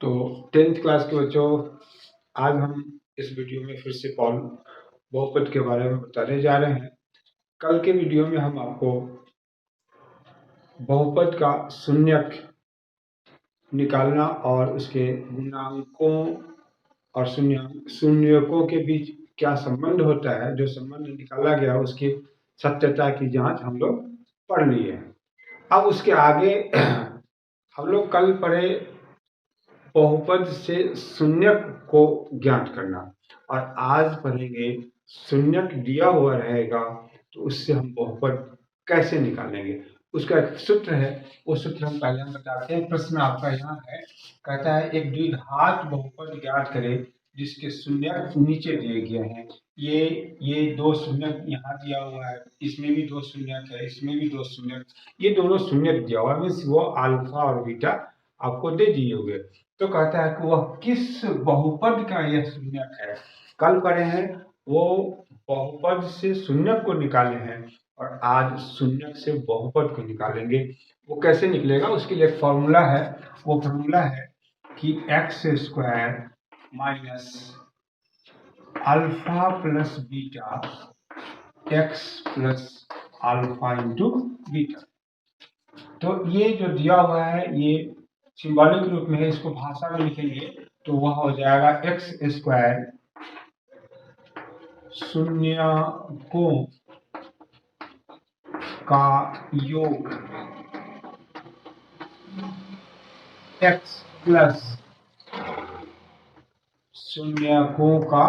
तो 10th class के बच्चों, आज हम इस वीडियो में फिर से बहुपद के बारे में बताने जा रहे हैं। कल के वीडियो में हम आपको बहुपद का शून्यक निकालना और उसके गुणांकों और शून्यकों के बीच क्या संबंध होता है, जो संबंध निकाला गया उसकी सत्यता की जांच हम लोग पढ़ लिए हैं। अब उसके आगे हम लोग कल पढ़े बहुपद से शून्यक को ज्ञात करना, और आज पढ़ेंगे शून्यक दिया हुआ रहेगा तो उससे हम बहुपद कैसे निकालेंगे। उसका एक सूत्र है, वो सूत्र हम पहले बताते हैं। प्रश्न आपका यहाँ है, कहता है एक द्विघात बहुपद ज्ञात करें जिसके शून्यक नीचे दिए गए हैं। ये दो शून्यक यहाँ दिया हुआ है, इसमें भी दो शून्यक है, इसमें भी दो शून्यक, ये दोनों शून्यक दिया हुआ है, मीन्स वो अल्फा और बीटा आपको दे दिए हुए। तो कहता है कि वह किस बहुपद का यह शून्यक है। कल पढ़े हैं वो बहुपद से शून्यक को निकाले हैं, और आज शून्यक से बहुपद को निकालेंगे। वो कैसे निकलेगा, उसके लिए एक फॉर्मूला है। वो फॉर्मूला है कि x square minus alpha plus beta x plus alpha into beta. तो ये जो दिया हुआ है ये सिंबॉलिक रूप में है, इसको भाषा में लिखेंगे तो वह हो जाएगा एक्स स्क्वायर शून्यकों का योग एक्स प्लस शून्यकों का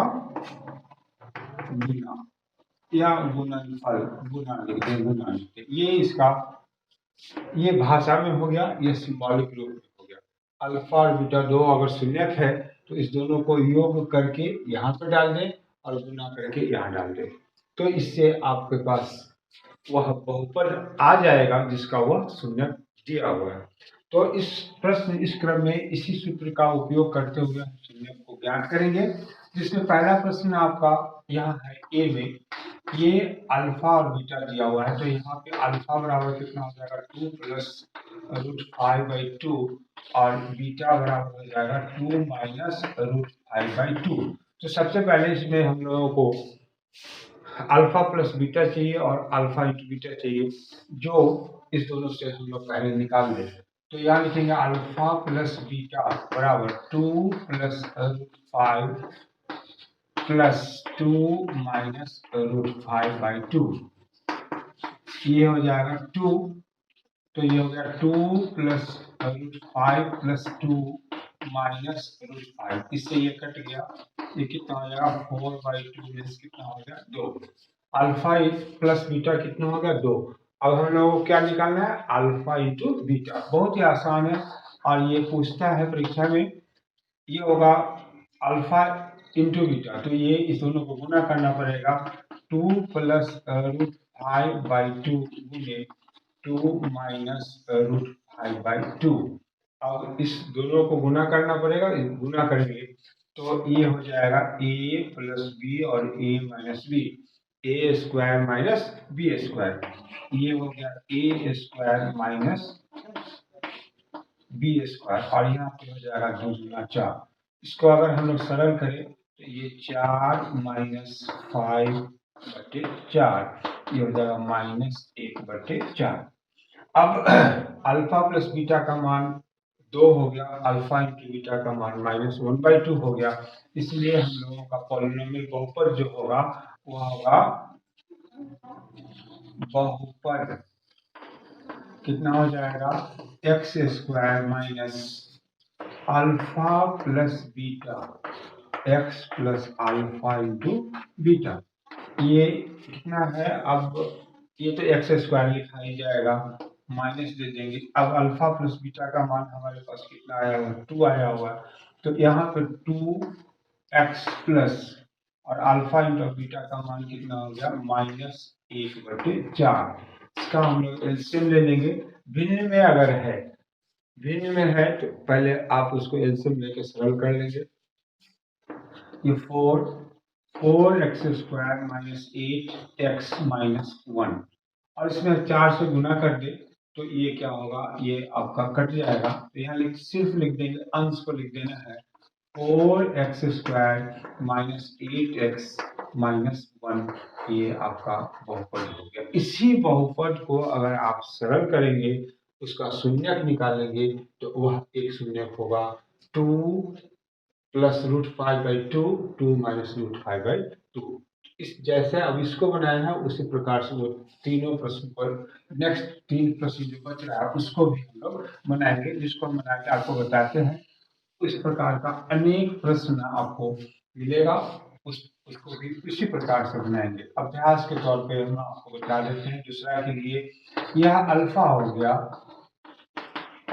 गुना या गुणनफल, गुना लिखते ये इसका ये भाषा में हो गया, ये सिंबॉलिक रूप में हो गया। अल्फा और बीटा दो अगर शून्यक है तो इस दोनों को योग करके यहाँ पर डाल दें और गुना करके यहाँ डाल दें, तो इससे आपके पास वह बहुपद आ जाएगा जिसका वह शून्यक दिया हुआ है। तो इस क्रम में इसी सूत्र का उपयोग करते हुए हम शून्यक को ज्ञात करेंगे। जिसमें पहला प्रश्न आपका यहाँ है ए में, ये अल्फा और बीटा दिया हुआ है, तो यहाँ पे अल्फा बराबर कितना हो जाएगा 2 प्लस √5/2 और बीटा बराबर हो जाएगा 2 माइनस √5/2। तो सबसे पहले इसमें हम लोगों को अल्फा प्लस बीटा चाहिए और अल्फा इंटू बीटा चाहिए, जो इस दोनों से हम लोग पहले निकाल दें। तो यहाँ लिखेंगे अल्फा प्लस बीटा बराबर 2 प्लस √5 प्लस 2 माइनस √5/2। ये हो जाएगा 2, तो ये हो गया 2 प्लस √5 प्लस 2 माइनस √5। इससे ये कट गया, ये कितना हो जाएगा 4/2 मीन्स कितना हो गया 2। अल्फा प्लस बीटा कितना हो गया 2। अब हम लोगों को क्या निकालना है, अल्फा इंटू बीटा। बहुत ही आसान है, और ये पूछता है परीक्षा में, ये होगा अल्फा इंटू बीटा, तो ये इस दोनों को गुना करना पड़ेगा। 2 प्लस √5/2 गुने 2 माइनस √5/2। अब इस दोनों को गुना करना पड़ेगा, गुना करेंगे तो ये हो जाएगा a प्लस बी और a minus B, A square minus B square. ये हो गया a square minus B square, और यहाँ पे हो जाएगा 2 गुना 4। इसको अगर हम लोग सरल करें तो ये 4 माइनस 5/4, ये हो जाएगा -1/4। अब अल्फा प्लस बीटा का मान 2 हो गया, अल्फा इंटू बीटा का मान -1/2 हो गया। इसलिए हम लोगों का पॉलिनोमियल बहुपद जो होगा वह होगा बहुपद कितना हो जाएगा, x square minus alpha plus beta x plus alpha into beta. ये कितना है, अब ये तो एक्स स्क्वायर लिखा ही जाएगा, माइनस दे देंगे। अब अल्फा प्लस बीटा का मान हमारे पास कितना आया हुआ है, 2 आया हुआ है, तो यहाँ पर 2x प्लस और अल्फा इंटू बीटा का मान कितना हो गया -1/4। इसका हम लोग एलसीएम ले लेंगे। भिन्न में अगर है, भिन्न में है तो पहले आप उसको एलसीएम लेके सरल कर लेंगे। ये 4x square minus 8x minus 1, और इसमें 4 से गुना कर दे तो ये क्या होगा, ये आपका कट जाएगा। तो यहाँ सिर्फ लिख देंगे, अंश को लिख देना है 4x² माइनस 8x माइनस 1। ये आपका बहुपद हो गया। इसी बहुपद को अगर आप सरल करेंगे, उसका शून्यक निकालेंगे, तो वह एक शून्यक होगा 2 प्लस √5/2, 2 माइनस √5/2। इस जैसे अब इसको बनाया है, उसी प्रकार से वो तीनों प्रश्न पर नेक्स्ट 3 प्रश्न जो बच रहा है उसको भी हम लोग बनाएंगे, जिसको हम बना के आपको बताते हैं। इस प्रकार का अनेक प्रश्न आपको मिलेगा, उसको भी इसी प्रकार से बनाएंगे। अभ्यास के तौर पे हम आपको बता देते हैं। दूसरा के लिए यह अल्फा हो गया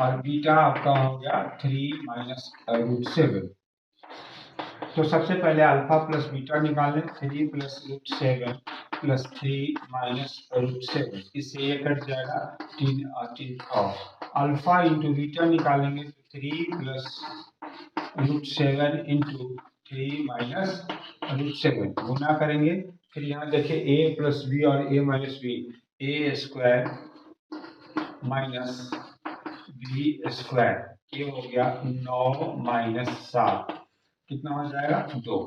और बीटा आपका हो गया 3 माइनस √7। तो सबसे पहले अल्फा प्लस बीटा निकालें। 3 प्लस √7 प्लस 3 माइनस √7, इससे ये कट जाएगा 3 और 3 और अल्फा इंटू बीटा निकालेंगे तो 3 प्लस √7 इंटू 3 माइनस √7 गुना करेंगे। फिर यहाँ देखिए a प्लस बी और a minus B, a² minus b², ये हो गया 9 माइनस 7, कितना हो जाएगा 2।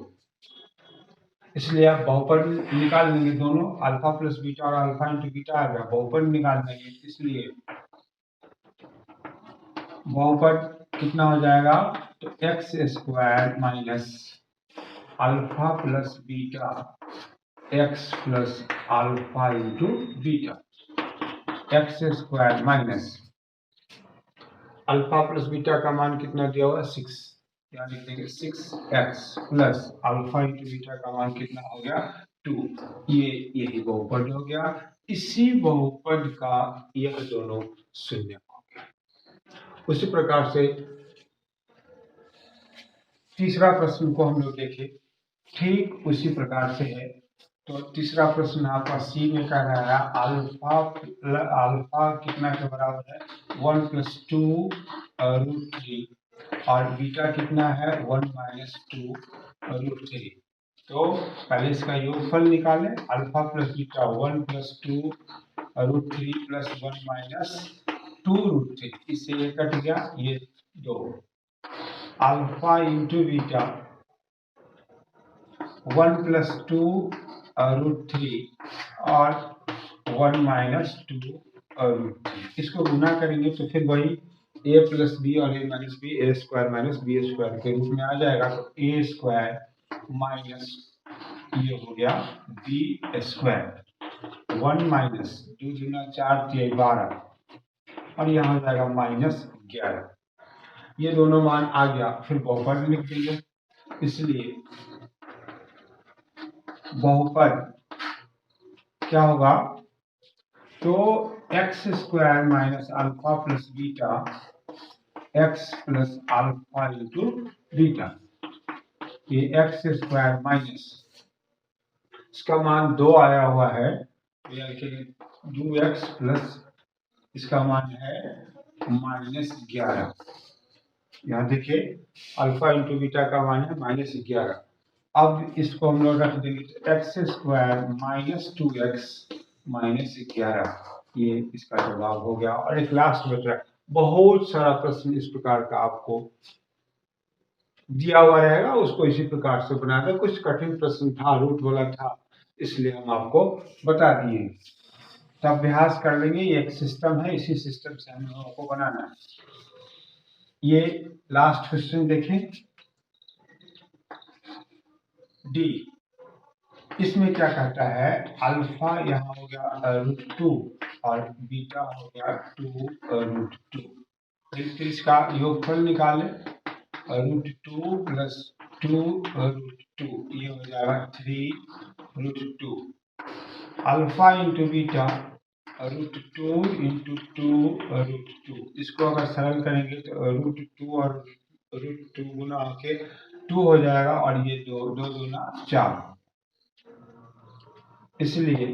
इसलिए आप बहुपद निकाल लेंगे दोनों, अल्फा प्लस बीटा और अल्फा इंटू बीटा आ गया, बहुपद निकाल लेंगे। इसलिए बहुपद कितना हो जाएगा, तो x² minus alpha plus beta x plus alpha into beta, x² minus alpha plus beta का मान कितना दिया हुआ 6, यहाँ लिख देंगे 6x plus alpha into beta का मान कितना हो गया 2। यही बहुपद हो गया। इसी बहुपद का यह दोनों शून्य हो गया। उसी प्रकार से तीसरा प्रश्न को हम लोग देखें, ठीक उसी प्रकार से है। तो तीसरा प्रश्न आपका सी में कह रहा है अल्फा कितना के बराबर है 1 प्लस 2 √3 और बीटा कितना है 1 माइनस 2 √3। तो पहले इसका योगफल निकालें, alpha plus beta 1 plus 2 √3 plus 1 minus 2 √3, इससे ये कट गया, ये 2। अल्फा इंटू बीटा 1 प्लस 2 √3 और 1 माइनस 2 √3, इसको गुना करेंगे तो फिर वही a प्लस बी और a minus B, a² minus b² के रूप में आ जाएगा। तो a² माइनस ये हो गया b², 1 माइनस 2 दूना 4 3 12 और यहाँ हो जाएगा माइनस 11। ये दोनों मान आ गया, फिर बहुपद लिख देंगे। इसलिए बहुपद क्या होगा, तो x² minus alpha plus beta x plus alpha into beta, ये x² माइनस इसका मान 2 आया हुआ है, 2x प्लस इसका मान है माइनस 11। यहाँ देखिए अल्फा इंटू बीटा का मान है माइनस 11। अब इसको हम लोग रख देंगे तो x² माइनस 2x माइनस 11, ये इसका जवाब हो गया। और एक लास्ट बच रहा है, बहुत सारा प्रश्न इस प्रकार का आपको दिया हुआ रहेगा, उसको इसी प्रकार से बना दे। कुछ कठिन प्रश्न था, रूट वाला था, इसलिए हम आपको बता दिए। तो अभ्यास कर लेंगे, ये एक सिस्टम है, इसी सिस्टम से हम लोगों को बनाना है। ये लास्ट क्वेश्चन देखें, डी, इसमें क्या कहता है, अल्फा यहाँ हो गया √2 और बीटा हो गया 2 √2। फिर इसका योगफल निकालें, √2 प्लस 2 √2, ये हो जाएगा 3 √2। अल्फा इंटू बीटा √2 इंटू 2 √2, इसको अगर सरल करेंगे तो √2 और √2 गुना होके 2 हो जाएगा और ये 2 दूना 4। इसलिए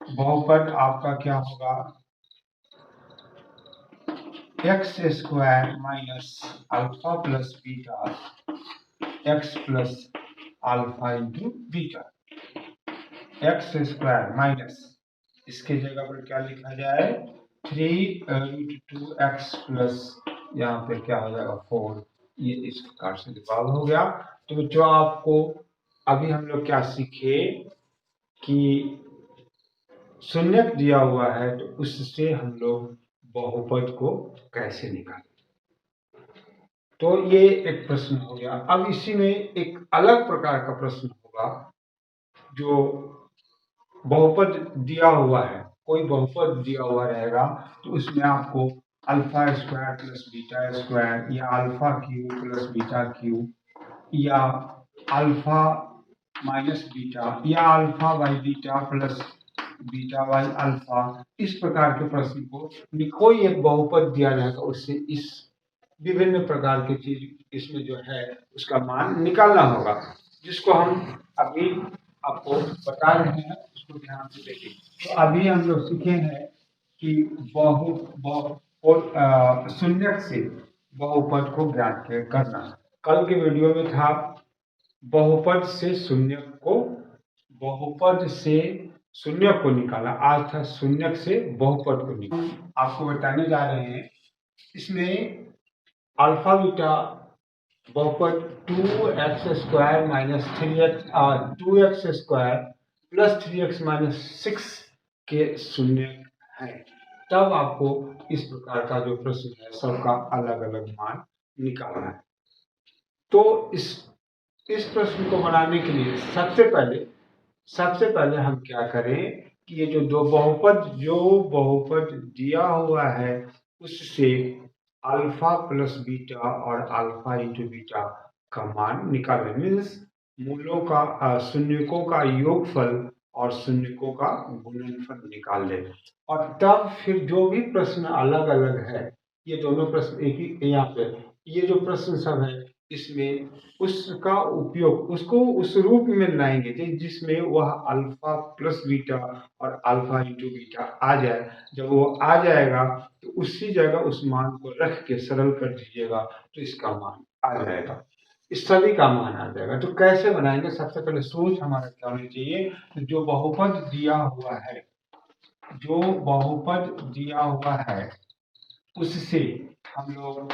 बहुपद आपका क्या होगा, x² minus alpha plus beta x plus alpha into beta, x² minus इसके जगह पर क्या लिखा जाए 3√2x प्लस यहाँ पे क्या हो जाएगा 4। ये इस प्रकार से जवाब हो गया। तो जो आपको अभी हम लोग क्या सीखे कि शून्यक दिया हुआ है तो उससे हम लोग बहुपद को कैसे निकालें। तो ये एक प्रश्न हो गया। अब इसी में एक अलग प्रकार का प्रश्न होगा जो बहुपद दिया हुआ है, कोई बहुपद दिया हुआ रहेगा तो उसमें आपको alpha square plus beta square या alpha cube plus beta cube या अल्फा माइनस बीटा या alpha by beta plus beta by alpha, इस प्रकार के प्रश्न को कोई एक बहुपद दिया जाएगा उससे इस विभिन्न प्रकार की चीज इसमें जो है उसका मान निकालना होगा, जिसको हम अभी आपको बता रहे हैं, उसको ध्यान से देखिए। तो अभी हम लोग सीखे हैं कि शून्यक से बहुपद को ज्ञात करना। कल के वीडियो में था बहुपद से शून्यक को, बहुपद से शून्यक को निकाला, आज था शून्यक से बहुपद को निकाला। आपको बताने जा रहे हैं इसमें अल्फा बीटा बहुपद 2x square minus 3x 2x square plus 3x minus 6 के शून्य है। तब आपको इस प्रकार का जो प्रश्न है सबका अलग अलग मान निकालना है। तो इस प्रश्न को बनाने के लिए सबसे पहले हम क्या करें कि ये जो बहुपद दिया हुआ है उससे अल्फा प्लस बीटा और अल्फा इंटू बीटा का मान निकालें। मीन्स मूलों का शून्यकों का योगफल और शून्यकों का गुणनफल निकाल लें, और तब फिर जो भी प्रश्न अलग अलग है, ये दोनों प्रश्न एक ही यहाँ पे ये जो प्रश्न सब है इसमें उसका उपयोग उसको उस रूप में लाएंगे जिसमें वह अल्फा प्लस बीटा और अल्फा इंटू बीटा आ जाए। जब वो आ जाएगा तो उसी जगह उस मान को रख के सरल कर दीजिएगा तो इसका मान आ जाएगा, इस सभी का मान आ जाएगा। तो कैसे बनाएंगे, सबसे पहले सोच हमारा क्या होनी चाहिए, जो बहुपद दिया हुआ है उससे हम लोग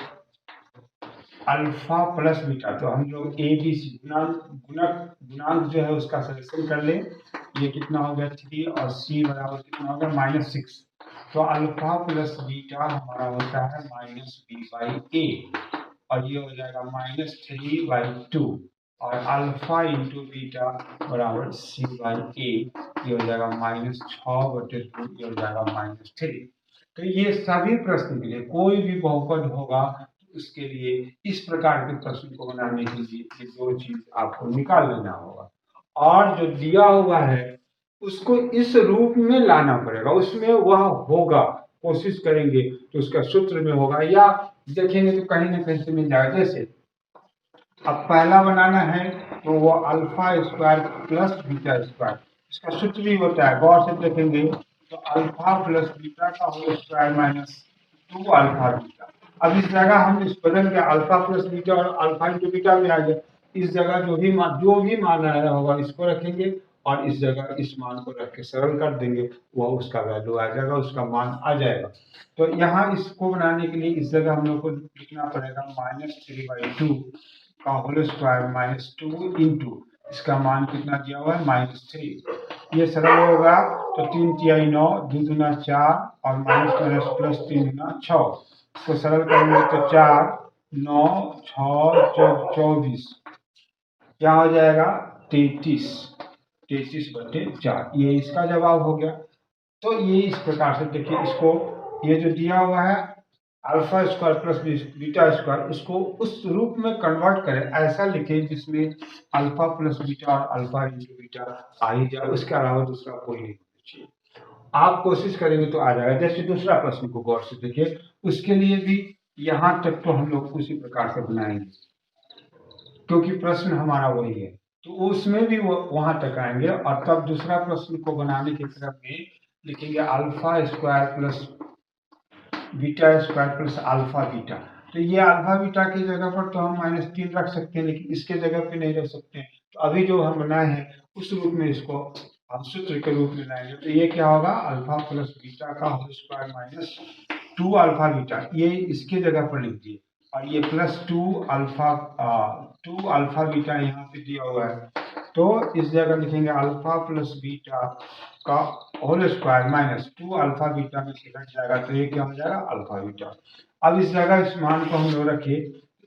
अल्फा प्लस बीटा, तो हम लोग ए बी सी गुणांक जो है उसका सलेक्शन कर ले। ये कितना हो गया 3 और सी बराबर कितना हो गया -6। तो अल्फा प्लस बीटा हमारा होता है -b/a और ये हो जाएगा -3/2 और अल्फा इंटू बीटा बराबर c/a, ये हो जाएगा -6/2, ये हो जाएगा -3। तो ये सभी प्रश्न के लिए कोई भी बहुपद होगा उसके लिए इस प्रकार के प्रश्न को बनाने के लिए ये दो चीज आपको निकाल लेना होगा, और जो दिया हुआ है उसको इस रूप में लाना पड़ेगा, उसमें वह होगा, कोशिश करेंगे तो उसका सूत्र में होगा या देखेंगे तो कहीं ना कहीं से मिल जाएगा। जैसे अब पहला बनाना है तो वो alpha square plus beta square, इसका सूत्र भी होता है, गौर से देखेंगे तो अल्फा प्लस बीटा का whole square minus 2 alpha beta. अब इस जगह हम इस बदल के अल्फा प्लस बीटा और अल्फा इंटू बीटा में आ गए, इस जगह जो भी मान आया होगा इसको रखेंगे और इस जगह इस मान को रख के सरल कर देंगे, वह उसका वैल्यू आ जाएगा, उसका मान आ जाएगा। तो यहाँ इसको बनाने के लिए इस जगह हम लोग को लिखना पड़ेगा -3/2 का होल स्क्वायर -2 इंटू इसका मान कितना दिया हुआ है -3। ये सरल होगा तो 3 तिहाई 9, 2 दूना 4 और माइनस प्लस 3 दूना 6, इसको सरल करेंगे तो 4 9 6 24, क्या हो जाएगा 33/4, ये इसका जवाब हो गया। तो ये इस प्रकार से देखिए, इसको ये जो दिया हुआ है alpha square plus beta square, उसको उस रूप में कन्वर्ट करें, ऐसा लिखें जिसमें अल्फा प्लस बीटा और अल्फा इंटू बीटा आ ही जाए, उसके अलावा दूसरा कोई नहीं होना चाहिए। आप कोशिश करेंगे तो आ जाएगा। जैसे दूसरा प्रश्न को गौर से देखिए, उसके लिए भी यहाँ तक तो हम लोग उसी प्रकार से बनाएंगे क्योंकि प्रश्न हमारा वही है, तो उसमें भी वो वहां तक आएंगे और तब दूसरा प्रश्न को बनाने की तरफ में लिखेंगे alpha square plus beta square plus alpha beta. तो ये अल्फा बीटा की जगह पर तो हम -3 रख सकते हैं, लेकिन इसके जगह पे नहीं रख सकते हैं। तो अभी जो हम बनाए हैं उस रूप में इसको हम सूत्र के रूप में लाएंगे तो ये क्या होगा, अल्फा प्लस बीटा का whole square minus 2 alpha beta, ये इसके जगह पर लिख दिए, और ये प्लस 2 अल्फा बीटा यहाँ पे दिया हुआ है, तो इस जगह लिखेंगे अल्फा प्लस बीटा का whole square minus 2 alpha beta में से घट जाएगा, तो ये क्या हो जाएगा, अल्फा बीटा। अब इस जगह इस मान को हम लोग रखे,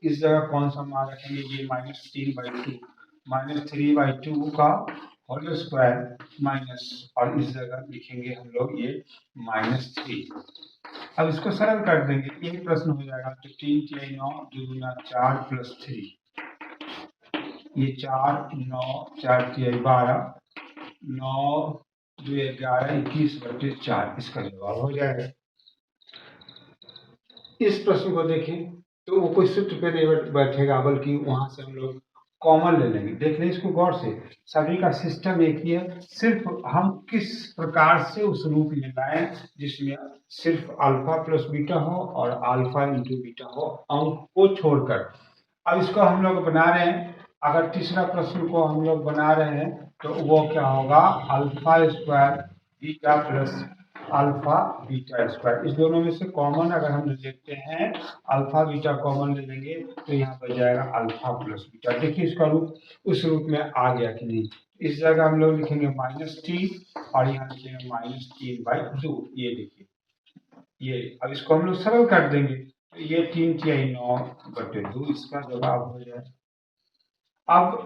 इस जगह कौन सा मान रखेंगे, ये -3/2 -3/2 का होल स्क्वायर माइनस, और इस जगह लिखेंगे हम लोग ये -3। अब इसको सरल कर देंगे, यही प्रश्न हो जाएगा, तो 3 3 9 2 गुना 4 प्लस 3, ये 4 9 4 3 12 9 2 11 21/4 इसका जवाब हो जाएगा। इस प्रश्न को देखें तो वो कोई सूत्र पे नहीं बैठेगा, बल्कि वहां से हम लोग कॉमन ले लेंगे। देख लें इसको गौर से, सभी का सिस्टम एक ही है, सिर्फ हम किस प्रकार से उस रूप में लाएं जिसमें सिर्फ अल्फा प्लस बीटा हो और अल्फा इंटू बीटा हो, अंक को छोड़कर। अब इसको हम लोग बना रहे हैं, अगर तीसरा प्रश्न को हम लोग बना रहे हैं तो वो क्या होगा, alpha square beta plus alpha beta square, इस दोनों में से कॉमन अगर हम लेते हैं, अल्फा बीटा कॉमन ले लेंगे तो यहाँ पर जाएगा अल्फा प्लस बीटा। देखिए इसका रूप उस रूप में आ गया कि नहीं, इस जगह हम लोग लिखेंगे -3 और यहाँ लिखेंगे -3/2, ये देखिए ये। अब इसको हम लोग सरल कर देंगे, तो ये 3 3 9/2 इसका जवाब हो जाए। अब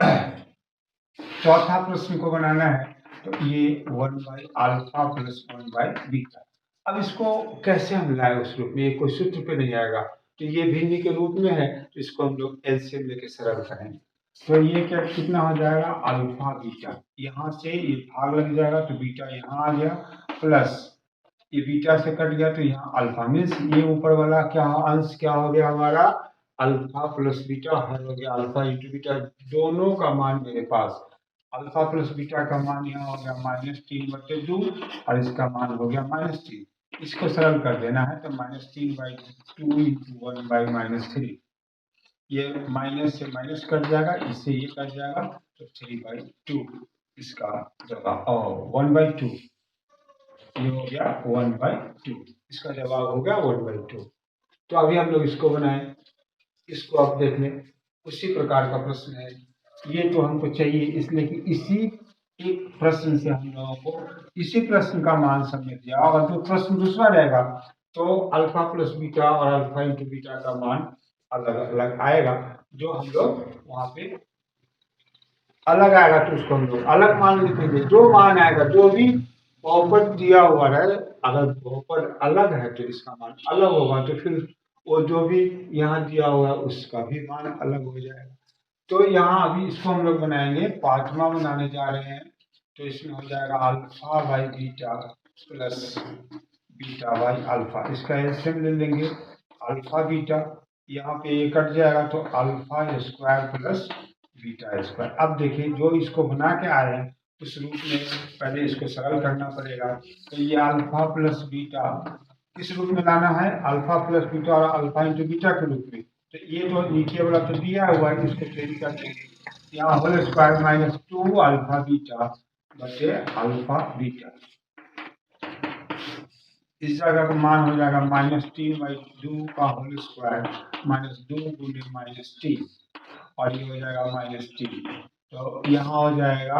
चौथा प्रश्न को बनाना है, तो ये 1/अल्फा प्लस 1/बीटा। अब इसको कैसे हम लाए उस रूप में, ये कोई सूत्र पे नहीं आएगा, तो ये भिन्न के रूप में है, तो इसको हम लोग एलसीएम लेके सरल करेंगे। तो ये क्या कितना हो जाएगा, अल्फा बीटा, यहाँ से ये भाग लग जाएगा तो बीटा यहाँ आ गया, प्लस ये बीटा से कट गया तो यहाँ अल्फा, मीन्स ये ऊपर वाला क्या अंश क्या हो गया हमारा, अल्फा प्लस बीटा हो गया, अल्फा इंटू बीटा, दोनों का मान मेरे पास, अल्फा प्लस बीटा का मान यहाँ हो गया -3/2 और इसका मान हो गया -3। इसको सरल कर देना है तो -3/2 इंटू 1/-3, ये माइनस से माइनस कट जाएगा, इससे ये कट जाएगा, तो 3/2 इसका जवाब, और 1/2 ये हो गया 1/2, इसका जवाब हो गया 1/2। तो अभी हम लोग इसको बनाएं, इसको आप देख लें, उसी प्रकार का प्रश्न है, ये तो हमको चाहिए, इसलिए कि इसी एक प्रश्न से हम लोगों को इसी प्रश्न का मान सबमिट दिया, अगर जो प्रश्न दूसरा रहेगा तो अल्फा प्लस बीटा और अल्फा इंटू बीटा का मान अलग अलग आएगा, जो हम लोग वहां पे अलग आएगा तो उसको हम लोग अलग मान लिखेंगे, जो मान आएगा, जो भी बहुपद दिया हुआ है, अगर बहुपद अलग है तो इसका मान अलग होगा, तो फिर वो जो भी यहाँ दिया हुआ है उसका भी मान अलग हो जाएगा। तो यहाँ अभी इसको हम लोग बनाएंगे, पांचवा बनाने जा रहे हैं, तो इसमें हो जाएगा alpha by beta plus beta by alpha, इसका एलसीएम ले लेंगे, अल्फा बीटा यहाँ पे ये कट जाएगा तो alpha square plus beta square. अब देखिए जो इसको बना के आए हैं उस रूप में पहले इसको सरल करना पड़ेगा, तो ये अल्फा प्लस बीटा किस रूप में लाना है, अल्फा प्लस बीटा और अल्फा इंटू बीटा के रूप में, तो ये तो नीचे वाला तो दिया हुआ है, इसको चेंज कर देंगे, यहाँ होल स्क्वायर -2 अल्फा बीटा बटे अल्फा बीटा, इस जगह का मान हो जाएगा -3/2 का होल स्क्वायर -2 गुणे -3 और ये हो जाएगा -3, तो यहाँ हो जाएगा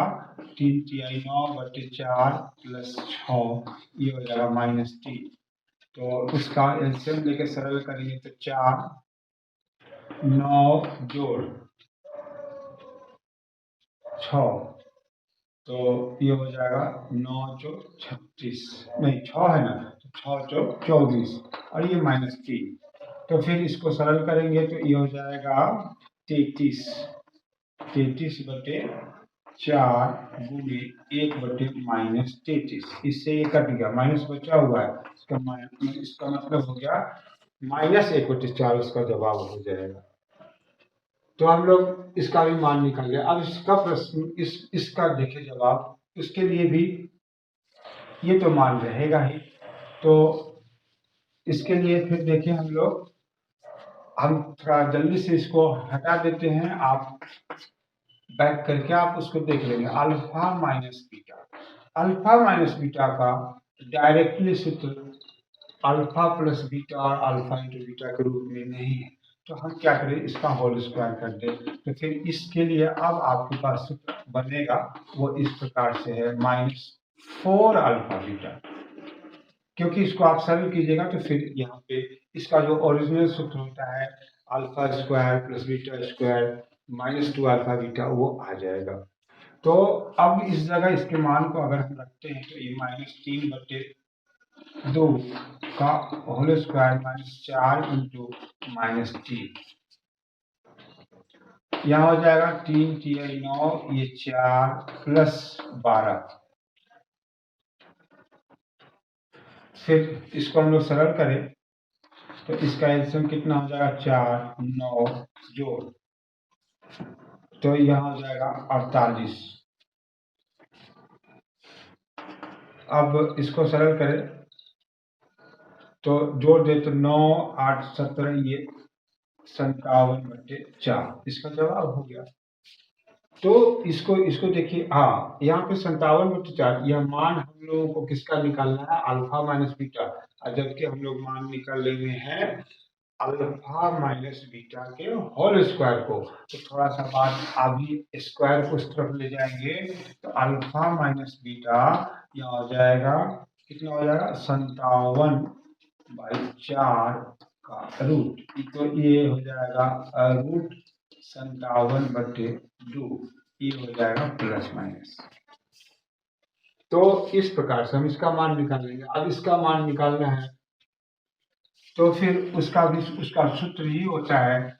3 3 9/4 प्लस 6, ये हो जाएगा -3, तो उसका एलसीएम लेके सरल करेंगे तो 4 9 जोड़ 6, तो ये हो जाएगा 9 चौक 36, नहीं 6 है ना, तो 6 चौक 24 और ये -3, तो फिर इसको सरल करेंगे तो ये हो जाएगा 33/4 गुणे 1/-33, इससे ये कट गया, माइनस बचा हुआ है, इसका मतलब हो गया -1/4, उसका जवाब हो जाएगा। तो हम लोग इसका भी मान निकाल लिया। अब इसका प्रश्न इसका देखें जवाब, उसके लिए भी ये तो मान रहेगा ही, तो इसके लिए फिर देखें हम थोड़ा जल्दी से इसको हटा देते हैं, आप बैक करके आप उसको देख लेंगे, alpha minus beta. Alpha minus beta का डायरेक्टली सूत्र अल्फा प्लस बीटा और अल्फा इंटू बीटा के रूप में नहीं है, तो हम क्या करें, इसका होल स्क्वायर कर दें। तो फिर इसके लिए अब आपके पास सूत्र बनेगा वो इस प्रकार से है, -4 अल्फा बीटा। क्योंकि इसको आप सरल कीजिएगा तो फिर यहाँ पे इसका जो ओरिजिनल सूत्र होता है alpha square plus beta square -2 alpha beta वो आ जाएगा। तो अब इस जगह इसके मान को अगर हम रखते हैं तो ये -3/2 का होल स्क्वायर -4 इंटू -3, यहाँ हो जाएगा 3 3 9, ये 4 प्लस 12। फिर इसको हम लोग सरल करें तो इसका एलसीएम कितना हो जाएगा, 4 9 जोड़, तो यहाँ हो जाएगा 48। अब इसको सरल करें तो जोड़ दे तो 9 8 17, ये 57/4 इसका जवाब हो गया। तो इसको इसको देखिए, हाँ यहाँ पे 57/4 यह मान हम लोगों को किसका निकालना है, अल्फा माइनस बीटा, और जबकि हम लोग मान निकालने में है अल्फा माइनस बीटा के होल स्क्वायर को। तो थोड़ा सा बात अभी स्क्वायर को इस तरफ ले जाएंगे तो अल्फा माइनस बीटा यहाँ हो जाएगा, कितना हो जाएगा, 57/4 का रूट, तो ये हो जाएगा रूट 57/2, ये हो जाएगा प्लस माइनस। तो इस प्रकार से हम इसका मान निकालेंगे। अब इसका मान निकालना है तो फिर उसका सूत्र ही होता है,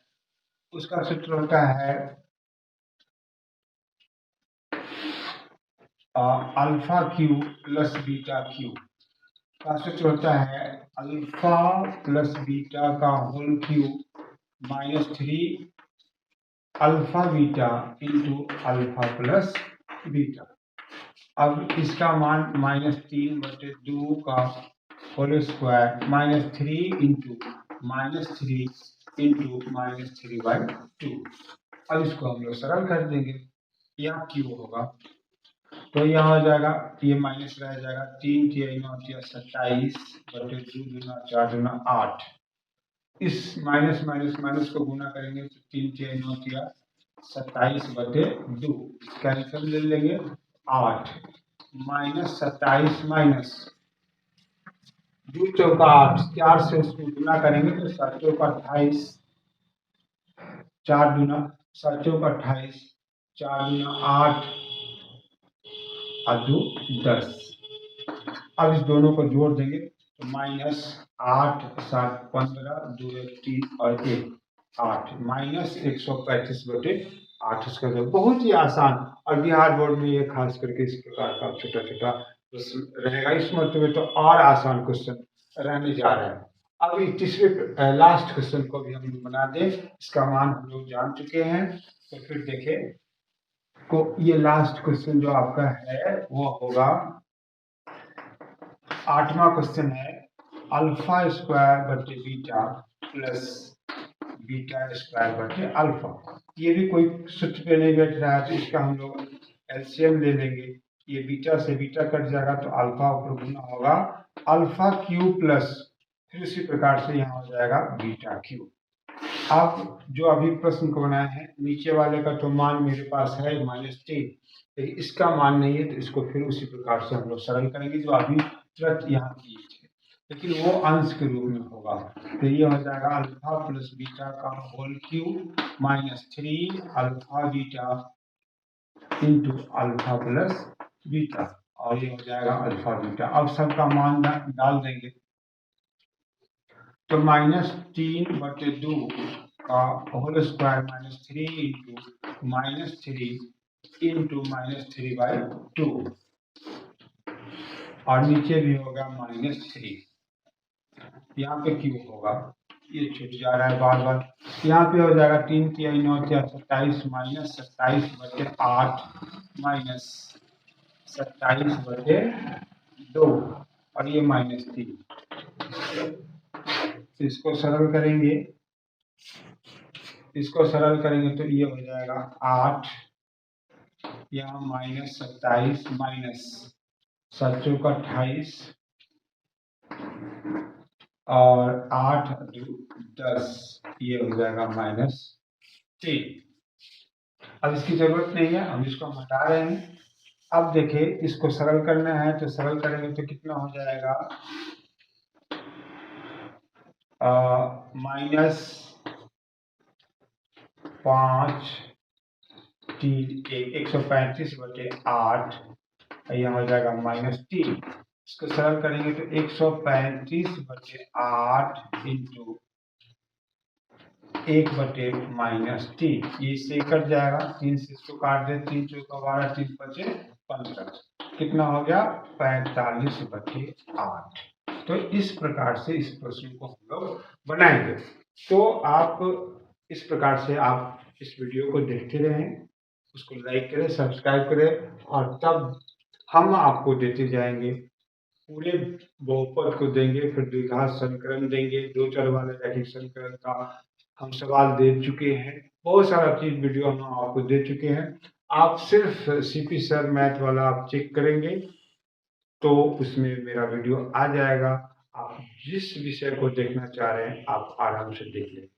उसका सूत्र होता है alpha cube plus beta cube का सूत्र होता है अल्फा प्लस बीटा का whole cube -3 alpha beta into alpha plus beta. अब इसका मान -3/2 का होल स्क्वायर -3 इंटू -3/2। अब इसको हम लोग सरल कर देंगे, यहाँ क्यू होगा तो यहाँ हो जाएगा, ये माइनस रह जाएगा, 3 3 9 27/2 × 4 × 8। इस माइनस माइनस माइनस को गुना करेंगे तो 3 3 9 27/2, इसका आंसर ले लेंगे 8 -27 माइनस 2 चौका 8, 4 से उसको गुना करेंगे तो 7 चौका 28, 4 दूना 7 चौका 28, 4 दूना 8 और 2 10। अब इस दोनों को जोड़ देंगे तो -8 7 15 2 1 3 और 1 8 -135/8 इसका जवाब। बहुत ही आसान, और बिहार बोर्ड में ये खास करके इस प्रकार का छोटा छोटा प्रश्न रहेगा, इस मरतबे तो और आसान क्वेश्चन रहने जा रहा है। अब तीसरे लास्ट क्वेश्चन को भी हम लोग बना दें, इसका मान हम लोग जान चुके हैं, तो फिर देखें को ये लास्ट क्वेश्चन जो आपका है वो होगा 8वां क्वेश्चन है अल्फा स्क्वायर बटे बीटा प्लस बीटा स्क्वायर बटे अल्फा। ये भी कोई सूत्र पे नहीं बैठ रहा है तो इसका हम लोग एलसीएम ले लेंगे, ये बीटा से बीटा कट जाएगा तो अल्फा ऊपर गुना होगा अल्फा क्यूब प्लस, फिर इसी प्रकार से यहाँ हो जाएगा बीटा क्यूब। अब जो अभी प्रश्न को बनाए हैं नीचे वाले का तो मान मेरे पास है -3, लेकिन इसका मान नहीं है तो इसको फिर उसी प्रकार से हम लोग सरल करेंगे जो अभी तुरंत यहाँ किए थे, लेकिन वो अंश के रूप में होगा। तो ये हो जाएगा अल्फा प्लस बीटा का whole cube -3 alpha beta into alpha plus beta, और ये हो जाएगा अल्फा बीटा। अब सबका मान डाल देंगे तो -3/2 का होल स्क्वायर -3 इंटू -3/2, और नीचे भी होगा -3, यहाँ पे क्यों होगा, ये छूट जा रहा है बार बार। यहाँ पे हो जाएगा 3 3 9 27 -27/8 -27/2, और ये -3। इसको सरल करेंगे, इसको सरल करेंगे तो ये हो जाएगा 8, यहाँ -27 7 चौक 28 और 8 2 10, ये हो जाएगा -3। अब इसकी जरूरत नहीं है, हम इसको हम हटा रहे हैं। अब देखिए इसको सरल करना है, तो सरल करेंगे तो कितना हो जाएगा, -5 3 135/8, यह हो जाएगा -3। इसको सरल करेंगे तो 135/8 इंटू 1/-3, ये इससे कट जाएगा, 3 से इसको काट दे, 3 चौका 12, 3 5 15, कितना हो गया 45/8। तो इस प्रकार से इस प्रश्न को हम लोग बनाएंगे। तो आप इस प्रकार से आप इस वीडियो को देखते रहें, उसको लाइक करें, सब्सक्राइब करें, और तब हम आपको देते जाएंगे, पूरे बहुपद को देंगे, फिर द्विघात समीकरण देंगे, दो चर वाले रैखिक समीकरण का हम सवाल दे चुके हैं, बहुत सारा चीज वीडियो हम आपको दे चुके हैं। आप सिर्फ सीपी सर मैथ वाला आप चेक करेंगे तो उसमें मेरा वीडियो आ जाएगा। आप जिस विषय को देखना चाह रहे हैं आप आराम से देख लें।